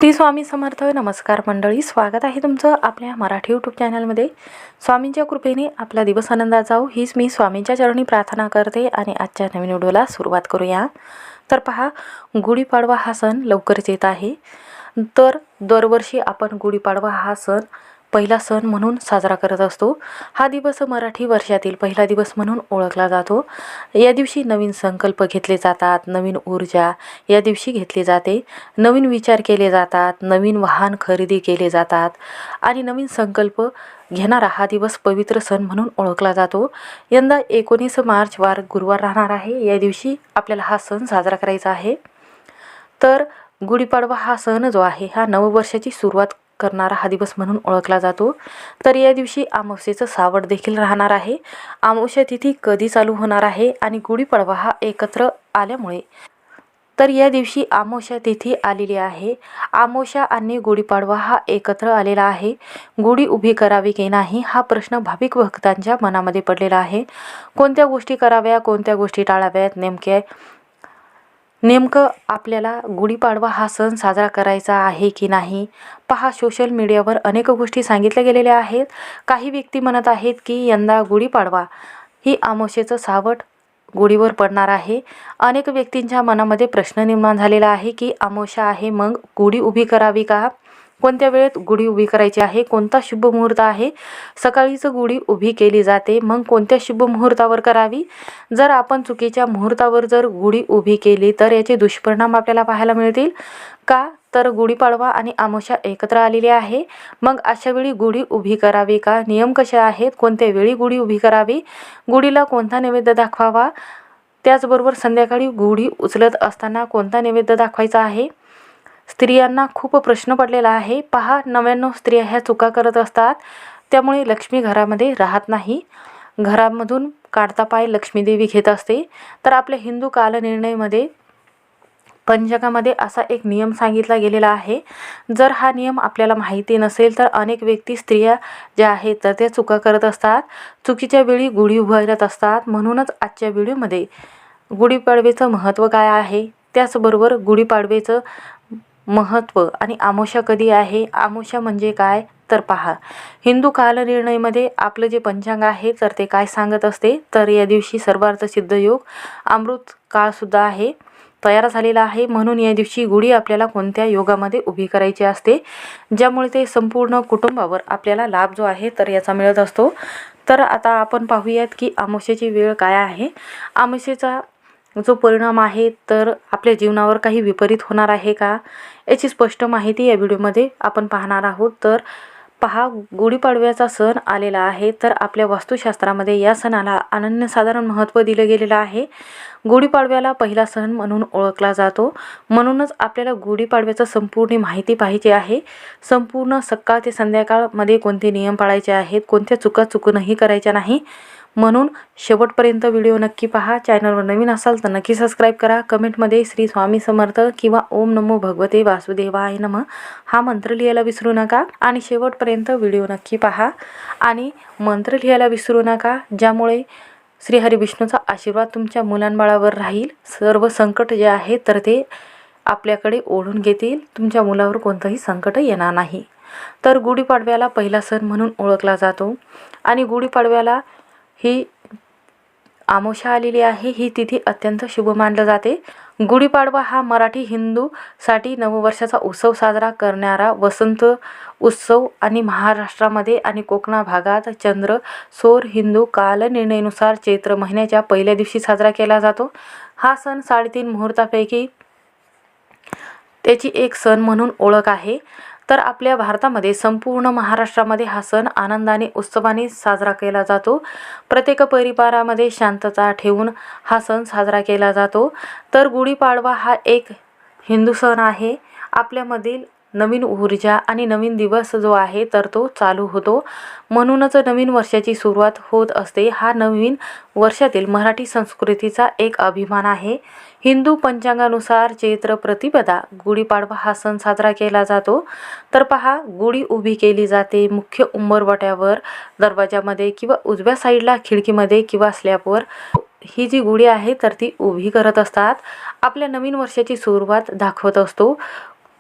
श्री स्वामी समर्थ. नमस्कार मंडळी, स्वागत आहे तुमचं आपल्या मराठी यूट्यूब चॅनलमध्ये. स्वामींच्या कृपेने आपला दिवस आनंदात जाऊ हीच मी स्वामींच्या चरणी प्रार्थना करते आणि आजच्या नवीन व्हिडिओला सुरुवात करूया. तर पहा, गुढीपाडवा हा सण लवकरच येत आहे. तर दरवर्षी आपण गुढीपाडवा हा सण पहिला सण म्हणून साजरा करत असतो. हा दिवस मराठी वर्षातील पहिला दिवस म्हणून ओळखला जातो. या दिवशी नवीन संकल्प घेतले जातात, नवीन ऊर्जा या दिवशी घेतली जाते, नवीन विचार केले जातात, नवीन वाहन खरेदी केले जातात आणि नवीन संकल्प घेणारा हा दिवस पवित्र सण म्हणून ओळखला जातो. यंदा 19 मार्च वार गुरुवार राहणार आहे. या दिवशी आपल्याला हा सण साजरा करायचा आहे. तर गुढीपाडवा हा सण जो आहे हा नववर्षाची सुरुवात करणारा हा दिवस म्हणून ओळखला जातो. तर या दिवशी अमावस्येचं सावट देखील राहणार आहे. अमावस्या तिथी कधी चालू होणार आहे आणि गुढीपाडवा हा एकत्र आल्यामुळे तर या दिवशी अमावस्या तिथी आलेली आहे. अमावस्या आणि गुढीपाडवा हा एकत्र आलेला आहे. गुढी उभी करावी की नाही हा प्रश्न भाविक भक्तांच्या मनामध्ये पडलेला आहे. कोणत्या गोष्टी कराव्या, कोणत्या गोष्टी टाळाव्यात, नेमकं आपल्याला गुढीपाडवा हा सण साजरा करायचा आहे की नाही. पहा, सोशल मीडियावर अनेक गोष्टी सांगितल्या गेलेल्या आहेत. काही व्यक्ती म्हणत आहेत की यंदा गुढीपाडवा ही अमावस्येचं सावट गुढीवर पडणार आहे. अनेक व्यक्तींच्या मनामध्ये प्रश्न निर्माण झालेला आहे की अमावस्या आहे, मग गुढी उभी करावी का, कोणत्या वेळेत गुढी उभी करायची आहे, कोणता शुभ मुहूर्त आहे. सकाळीच गुढी उभी केली जाते, मग कोणत्या शुभ मुहूर्तावर करावी. जर आपण चुकीच्या मुहूर्तावर जर गुढी उभी केली तर याचे दुष्परिणाम आपल्याला पाहायला मिळतील. का तर गुढीपाडवा आणि अमावस्या एकत्र आलेली आहे. मग अशा वेळी गुढी उभी करावी का, नियम कसे आहेत, कोणत्या वेळी गुढी उभी करावी, गुढीला कोणता नैवेद्य दाखवावा, त्याचबरोबर संध्याकाळी गुढी उचलत असताना कोणता नैवेद्य दाखवायचा आहे. स्त्रियांना खूप प्रश्न पडलेला आहे. पहा, 99 स्त्रिया ह्या चुका करत असतात, त्यामुळे लक्ष्मी घरामध्ये राहत नाही. घरामधून काढता पाय लक्ष्मीदेवी घेत असते. तर आपल्या हिंदू कालनिर्णयमध्ये पंचांगामध्ये असा एक नियम सांगितला गेलेला आहे. जर हा नियम आपल्याला माहिती नसेल तर अनेक व्यक्ती स्त्रिया ज्या आहेत तर त्या चुका करत असतात, चुकीच्या वेळी गुढी उभारत असतात. म्हणूनच आजच्या व्हिडिओमध्ये गुढीपाडव्याचं महत्त्व काय आहे, त्याचबरोबर गुढीपाडव्याचं महत्त्व आणि अमावस्या कधी आहे, अमावस्या म्हणजे काय. तर पहा, हिंदू कालनिर्णयमध्ये आपलं जे पंचांग आहे तर ते काय सांगत असते. तर या दिवशी सर्वार्थ सिद्ध योग अमृत काळसुद्धा आहे, तयार झालेला आहे. म्हणून या दिवशी गुढी आपल्याला कोणत्या योगामध्ये उभी करायची असते, ज्यामुळे ते संपूर्ण कुटुंबावर आपल्याला लाभ जो आहे तर याचा मिळत असतो. तर आता आपण पाहूयात की अमावस्येची वेळ काय आहे. अमावस्येचा जो परिणाम आहे तर आपल्या जीवनावर काही विपरीत होणार आहे का, याची स्पष्ट माहिती या व्हिडिओमध्ये आपण पाहणार आहोत. तर पहा, गुढीपाडव्याचा सण आलेला आहे. तर आपल्या वास्तुशास्त्रामध्ये या सणाला अनन्यसाधारण महत्त्व दिलं गेलेलं आहे. गुढीपाडव्याला पहिला सण म्हणून ओळखला जातो. म्हणूनच आपल्याला गुढीपाडव्याचं संपूर्ण माहिती पाहिजे आहे. संपूर्ण सकाळ ते संध्याकाळमध्ये कोणते नियम पाळायचे आहेत, कोणत्या चुका नाही करायच्या नाही. म्हणून शेवटपर्यंत व्हिडिओ नक्की पहा. चॅनलवर नवीन असाल तर नक्की सबस्क्राईब करा. कमेंटमध्ये श्री स्वामी समर्थ किंवा ओम नमो भगवते वासुदेवाय नमः हा मंत्र लिहायला विसरू नका. आणि शेवटपर्यंत व्हिडिओ नक्की पहा आणि मंत्र लिहायला विसरू नका, ज्यामुळे श्री हरी विष्णूचा आशीर्वाद तुमच्या मुलांबाळावर राहील. सर्व संकट जे आहे तर ते आपल्याकडे ओढून घेतील, तुमच्या मुलावर कोणतंही संकट येणार नाही. तर गुढीपाडव्याला पहिला सण म्हणून ओळखला जातो आणि गुढीपाडव्याला ही अमावस्या आलेली आहे. ही तिथी अत्यंत शुभ मानलं जाते. गुढीपाडवा हा मराठी हिंदूसाठी नववर्षाचा उत्सव साजरा करणारा वसंत उत्सव आणि महाराष्ट्रामध्ये आणि कोकण भागात चंद्र सौर हिंदू कालनिर्णयानुसार चैत्र महिन्याच्या पहिल्या दिवशी साजरा केला जातो. हा सण 3.5 मुहूर्तापैकी त्याची एक सण म्हणून ओळख आहे. तर आपल्या भारतामध्ये संपूर्ण महाराष्ट्रामध्ये हा सण आनंदाने उत्सवाने साजरा केला जातो. प्रत्येक परिवारामध्ये शांतता ठेवून हा सण साजरा केला जातो. तर गुढीपाडवा हा एक हिंदू सण आहे. आपल्यामधील नवीन ऊर्जा आणि नवीन दिवस जो आहे तर तो चालू होतो. म्हणूनच नवीन वर्षाची सुरुवात होत असते. हा नवीन वर्षातील मराठी संस्कृतीचा एक अभिमान आहे. हिंदू पंचांगानुसार चैत्र प्रतिपदा गुढीपाडवा हा सण साजरा केला जातो. तर पहा, गुढी उभी केली जाते मुख्य उंबरवट्यावर, दरवाजामध्ये किंवा उजव्या साईडला खिडकीमध्ये किंवा स्लॅबवर. ही जी गुढी आहे तर ती उभी करत असतात. आपल्या नवीन वर्षाची सुरुवात दाखवत असतो.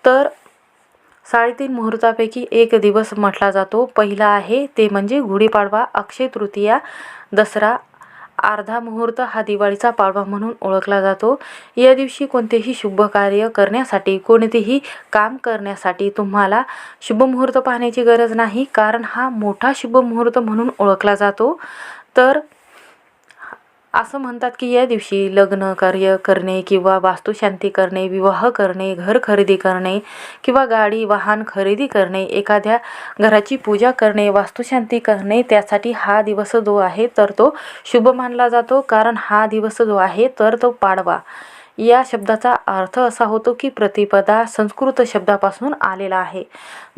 तर 3.5 मुहूर्तापैकी एक दिवस म्हटला जातो. पहिला आहे ते म्हणजे गुढीपाडवा, अक्षय तृतीया, दसरा. अर्धा मुहूर्त हा दिवाळीचा पाडवा म्हणून ओळखला जातो. या दिवशी कोणतेही शुभ कार्य करण्यासाठी, कोणतेही काम करण्यासाठी तुम्हाला शुभ मुहूर्त पाहण्याची गरज नाही, कारण हा मोठा शुभ मुहूर्त म्हणून ओळखला जातो. तर असं म्हणतात की या दिवशी लग्न कार्य करणे किंवा वास्तुशांती करणे, विवाह करणे, घर खरेदी करणे किंवा गाडी वाहन खरेदी करणे, एखाद्या घराची पूजा करणे, वास्तुशांती करणे, त्यासाठी हा दिवस जो आहे तर तो शुभ मानला जातो. कारण हा दिवस जो आहे तर तो पाडवा, या शब्दाचा अर्थ असा होतो की प्रतिपदा संस्कृत शब्दापासून आलेला आहे,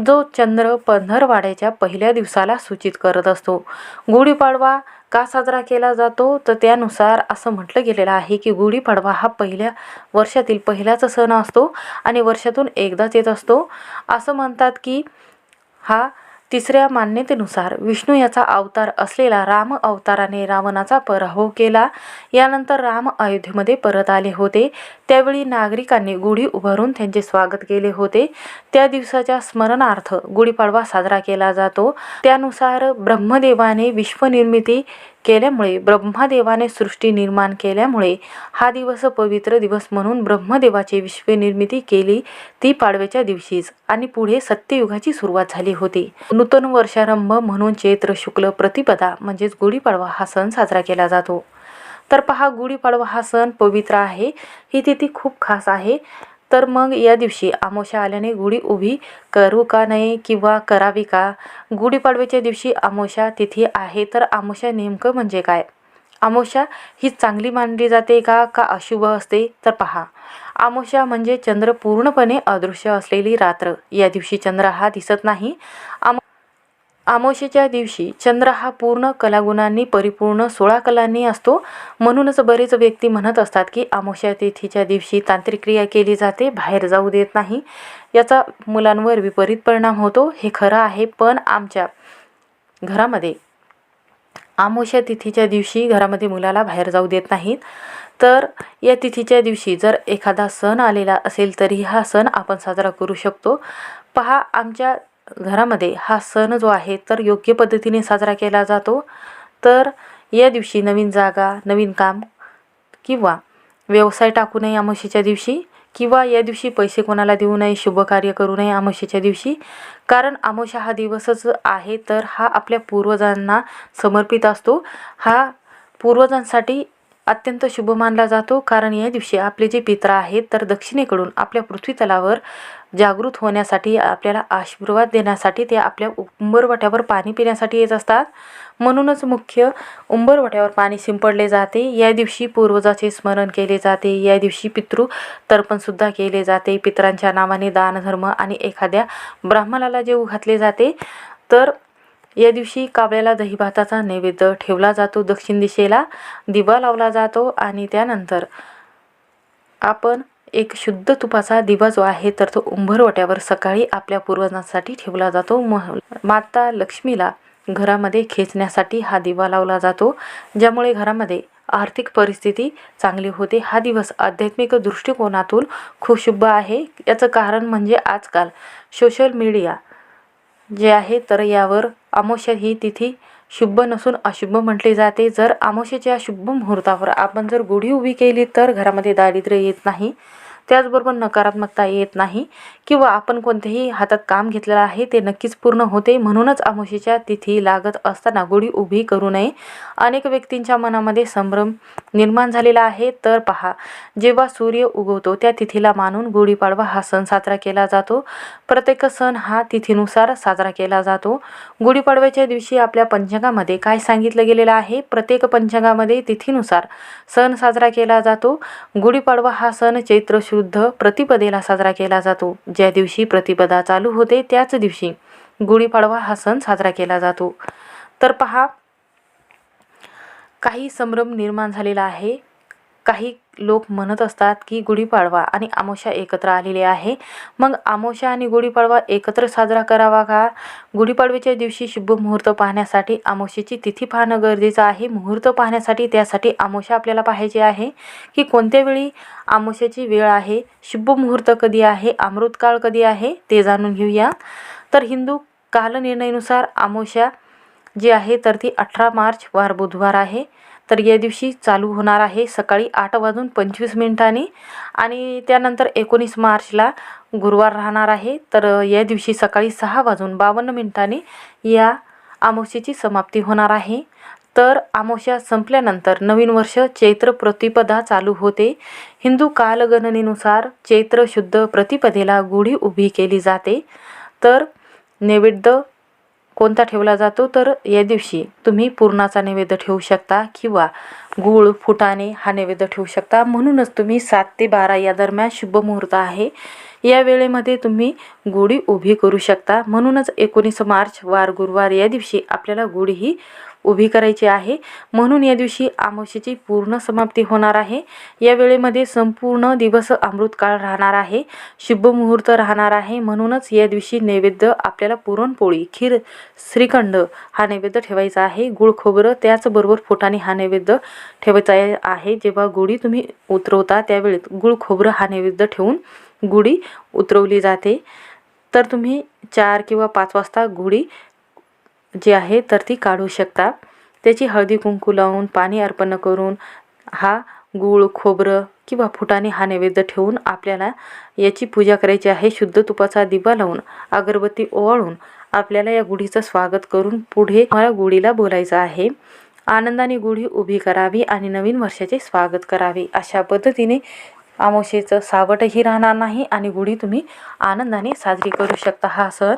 जो चंद्र पंधरवाड्याच्या पहिल्या दिवसाला सूचित करत असतो. गुढीपाडवा का साजरा केला जातो तर त्यानुसार असं म्हटलं गेलेलं आहे की गुढीपाडवा हा पहिल्या वर्षातील पहिलाच सण असतो आणि वर्षातून एकदाच येत असतो. असं म्हणतात की हा तिसऱ्या मान्यतेनुसार विष्णू याचा अवतार असलेला राम अवताराने रावणाचा पराभव केला. यानंतर राम अयोध्येमध्ये परत आले होते. त्यावेळी नागरिकांनी गुढी उभारून त्यांचे स्वागत केले होते. त्या दिवसाच्या स्मरणार्थ गुढीपाडवा साजरा केला जातो. त्यानुसार ब्रह्मदेवाने विश्वनिर्मिती केल्यामुळे, ब्रह्मदेवाने सृष्टी निर्माण केल्यामुळे हा दिवस पवित्र दिवस म्हणून ब्रह्मदेवाची विश्वनिर्मिती केली ती पाडव्याच्या दिवशीच आणि पुढे सत्ययुगाची सुरुवात झाली होती. नूतन वर्षारंभ म्हणून चैत्र शुक्ल प्रतिपदा म्हणजेच गुढीपाडवा हा सण साजरा केला जातो. तर पहा, गुढीपाडवा हा सण पवित्र आहे, ही तिथी खूप खास आहे. तर मग या दिवशी अमावस्या आल्याने गुढी उभी करू का नाही किंवा करावी का? गुढीपाडव्याच्या दिवशी अमावस्या तिथी आहे, तर अमावस्या नेमकं म्हणजे काय? अमावस्या ही चांगली मानली जाते का अशुभ असते? तर पहा, अमावस्या म्हणजे चंद्र पूर्णपणे अदृश्य असलेली रात्र. या दिवशी चंद्र हा दिसत नाही. अमावस्येच्या दिवशी चंद्र हा पूर्ण कलागुणांनी परिपूर्ण 16 कलांनी असतो. म्हणूनच बरेच व्यक्ती म्हणत असतात की अमावस्या तिथीच्या दिवशी तांत्रिक क्रिया केली जाते, बाहेर जाऊ देत नाही, याचा मुलांवर विपरीत परिणाम होतो. हे खरं आहे, पण आमच्या घरामध्ये अमावस्या तिथीच्या दिवशी घरामध्ये मुलाला बाहेर जाऊ देत नाहीत. तर या तिथीच्या दिवशी जर एखादा सण आलेला असेल तरी हा सण आपण साजरा करू शकतो. पहा, आमच्या घरामध्ये हा सण जो आहे तर योग्य पद्धतीने साजरा केला जातो. तर या दिवशी नवीन जागा, नवीन काम किंवा व्यवसाय टाकू नये अमावस्येच्या दिवशी, किंवा या दिवशी पैसे कोणाला देऊ नये, शुभ कार्य करू नये अमावस्येच्या दिवशी. कारण अमावस्या हा दिवसच आहे तर हा आपल्या पूर्वजांना समर्पित असतो. हा पूर्वजांसाठी अत्यंत शुभ मानला जातो. कारण या दिवशी आपले जे पित्र आहेत तर दक्षिणेकडून आपल्या पृथ्वी तलावर जागृत होण्यासाठी, आपल्याला आशीर्वाद देण्यासाठी ते आपल्या उंबरवट्यावर पाणी पिण्यासाठी येत असतात. म्हणूनच मुख्य उंबरवट्यावर पाणी शिंपडले जाते. या दिवशी पूर्वजाचे स्मरण केले जाते. या दिवशी पितृ तर्पणसुद्धा केले जाते. पितरांच्या नावाने दानधर्म आणि एखाद्या ब्राह्मणाला जेवू घातले जाते. तर या दिवशी कावळ्याला दही भाताचा नैवेद्य ठेवला जातो. दक्षिण दिशेला दिवा लावला जातो आणि त्यानंतर आपण एक शुद्ध तुपाचा दिवा जो आहे तर तो उंबरवट्यावर सकाळी आपल्या पूर्वजांसाठी ठेवला जातो. माता लक्ष्मीला घरामध्ये खेचण्यासाठी हा दिवा लावला जातो, ज्यामुळे घरामध्ये आर्थिक परिस्थिती चांगली होते. हा दिवस आध्यात्मिक दृष्टिकोनातून खूप शुभ आहे. याचं कारण म्हणजे आजकाल सोशल मीडिया जे आहे तर यावर अमावस्या ही तिथी शुभ नसून अशुभ म्हटले जाते. जर अमावस्येच्या शुभ मुहूर्तावर आपण जर गुढी उभी केली तर घरामध्ये दारिद्र्य येत नाही, त्याचबरोबर नकारात्मकता येत नाही, किंवा आपण कोणतेही हातात काम घेतलेलं आहे ते नक्कीच पूर्ण होते. म्हणूनच अमावस्येच्या तिथी लागत असताना गुढी उभी करू नये. अनेक व्यक्तींच्या मनामध्ये संभ्रम निर्माण झालेला आहे. तर पहा, जेव्हा सूर्य उगवतो त्या तिथीला मानून गुढीपाडवा हा सण साजरा केला जातो. प्रत्येक सण हा तिथीनुसार साजरा केला जातो. गुढीपाडव्याच्या दिवशी आपल्या पंचांगामध्ये काय सांगितलं गेलेलं आहे? प्रत्येक पंचांगामध्ये तिथीनुसार सण साजरा केला जातो. गुढीपाडवा हा सण चैत्र शुद्ध प्रतिपदेला साजरा केला जातो. ज्या दिवशी प्रतिपदा चालू होते त्याच दिवशी गुढीपाडवा हा सण साजरा केला जातो. तर पहा, काही संभ्रम निर्माण झालेला आहे. काही लोक म्हणत असतात की गुढीपाडवा आणि अमावस्या एकत्र आलेली आहे. मग अमावस्या आणि गुढीपाडवा एकत्र साजरा करावा का? गुढीपाडव्याच्या दिवशी शुभ मुहूर्त पाहण्यासाठी अमावस्येची तिथी पाहणं गरजेचं आहे. मुहूर्त पाहण्यासाठी त्यासाठी अमावस्या आपल्याला पाहायची आहे की कोणत्या वेळी अमावस्येची वेळ आहे, शुभ मुहूर्त कधी आहे, अमृतकाळ कधी आहे ते जाणून घेऊया. तर हिंदू कालनिर्णयानुसार अमावस्या जी आहे तर ती 18 मार्च वार बुधवार आहे. तर या दिवशी चालू होणार आहे सकाळी 8:25 आणि त्यानंतर 19 मार्चला गुरुवार राहणार आहे. तर या दिवशी सकाळी 6:52 या अमावस्येची समाप्ती होणार आहे. तर अमावस्या संपल्यानंतर नवीन वर्ष चैत्र प्रतिपदा चालू होते. हिंदू कालगणनेनुसार चैत्र शुद्ध प्रतिपदेला गुढी उभी केली जाते. तर नैवेद्य कोणता ठेवला जातो? तर या दिवशी तुम्ही पुरणाचा नैवेद्य ठेवू शकता किंवा गूळ, फुटाणे हा नैवेद्य ठेवू शकता. म्हणूनच तुम्ही 7 ते 12 या दरम्यान शुभ मुहूर्त आहे. या वेळेमध्ये तुम्ही गुढी उभी करू शकता. म्हणूनच 19 मार्च वार गुरुवार या दिवशी आपल्याला गुढी ही उभी करायची आहे. म्हणून या दिवशी अमावस्येची पूर्ण समाप्ती होणार आहे. या वेळेमध्ये संपूर्ण दिवस अमृतकाळ राहणार आहे, शुभ मुहूर्त राहणार आहे. म्हणूनच या दिवशी नैवेद्य आपल्याला पुरणपोळी, खीर, श्रीखंड हा नैवेद्य ठेवायचा आहे. गुळ खोबरं त्याचबरोबर फुटाणे हा नैवेद्य ठेवायचा आहे. जेव्हा गुढी तुम्ही उतरवता त्यावेळी गुळ खोबरं हा नैवेद्य ठेवून गुढी उतरवली जाते. तर तुम्ही 4 किंवा 5 वाजता गुढी जी आहे तर ती काढू शकता. त्याची हळदी कुंकू लावून पाणी अर्पण करून हा गूळ, खोबरं किंवा फुटाणे हा नैवेद्य ठेवून आपल्याला याची पूजा करायची आहे. शुद्ध तुपाचा दिवा लावून अगरबत्ती ओवाळून आपल्याला या गुढीचं स्वागत करून पुढे मला गुढीला बोलायचं आहे. आनंदाने गुढी उभी करावी आणि नवीन वर्षाचे स्वागत करावे. अशा पद्धतीने अमावस्येचं सावटही राहणार नाही आणि गुढी तुम्ही आनंदाने साजरी करू शकता. हा सण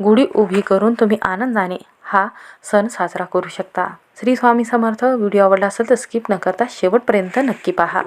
गुढी उभी करून तुम्ही आनंदाने हा सण साजरा करू शकता. श्री स्वामी समर्थ. व्हिडिओ आवडला असेल तर स्किप न करता शेवटपर्यंत नक्की पहा.